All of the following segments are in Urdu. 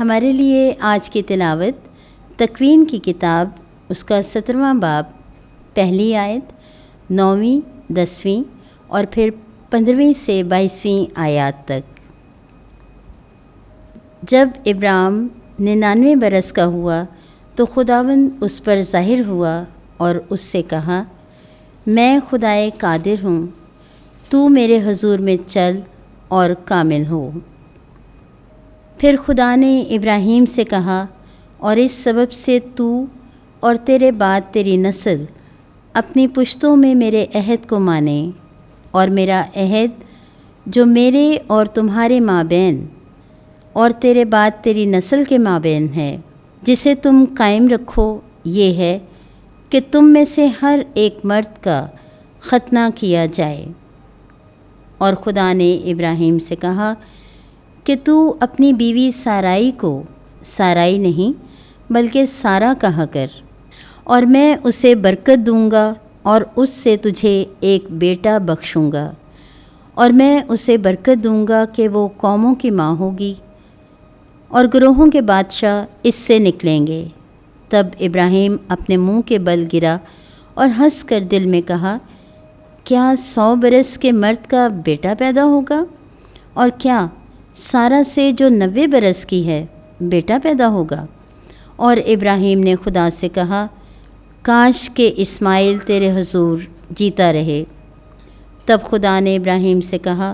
ہمارے لیے آج کی تلاوت تکوین کی کتاب اس کا 17واں باب، پہلی آیت، 9ویں، 10ویں اور پھر 15ویں سے 22ویں آیات تک۔ جب ابرام 99 برس کا ہوا تو خداوند اس پر ظاہر ہوا اور اس سے کہا، میں خدائے قادر ہوں، تو میرے حضور میں چل اور کامل ہو۔ پھر خدا نے ابراہیم سے کہا، اور اس سبب سے تو اور تیرے بعد تیری نسل اپنی پشتوں میں میرے عہد کو مانے، اور میرا عہد جو میرے اور تمہارے مابین اور تیرے بعد تیری نسل کے مابین ہے، جسے تم قائم رکھو، یہ ہے کہ تم میں سے ہر ایک مرد کا ختنہ کیا جائے۔ اور خدا نے ابراہیم سے کہا کہ تو اپنی بیوی سارائی کو سارائی نہیں بلکہ سارا کہا کر، اور میں اسے برکت دوں گا اور اس سے تجھے ایک بیٹا بخشوں گا، اور میں اسے برکت دوں گا کہ وہ قوموں کی ماں ہوگی، اور گروہوں کے بادشاہ اس سے نکلیں گے۔ تب ابراہیم اپنے منہ کے بل گرا اور ہنس کر دل میں کہا، کیا 100 برس کے مرد کا بیٹا پیدا ہوگا؟ اور کیا سارا سے جو 90 برس کی ہے بیٹا پیدا ہوگا؟ اور ابراہیم نے خدا سے کہا، کاش کہ اسماعیل تیرے حضور جیتا رہے۔ تب خدا نے ابراہیم سے کہا،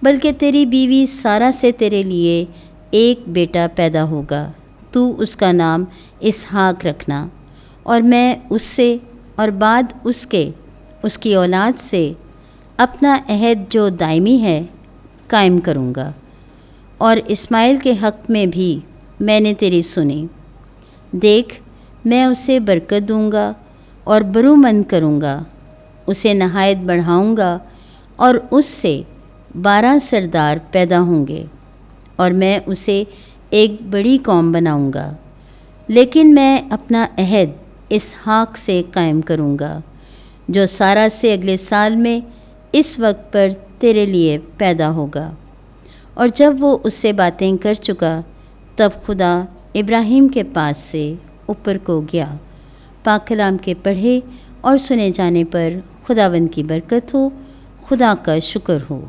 بلکہ تیری بیوی سارا سے تیرے لیے ایک بیٹا پیدا ہوگا، تو اس کا نام اسحاق رکھنا، اور میں اس سے اور بعد اس کے اس کی اولاد سے اپنا عہد جو دائمی ہے قائم کروں گا، اور اسماعیل کے حق میں بھی میں نے تیری سنی۔ دیکھ، میں اسے برکت دوں گا اور برومند کروں گا، اسے نہایت بڑھاؤں گا، اور اس سے 12 سردار پیدا ہوں گے، اور میں اسے ایک بڑی قوم بناؤں گا۔ لیکن میں اپنا عہد اسحاق سے قائم کروں گا، جو سارا سے اگلے سال میں اس وقت پر تیرے لیے پیدا ہوگا۔ اور جب وہ اس سے باتیں کر چکا، تب خدا ابراہیم کے پاس سے اوپر کو گیا۔ پاک کلام کے پڑھے اور سنے جانے پر خداوند کی برکت ہو۔ خدا کا شکر ہو۔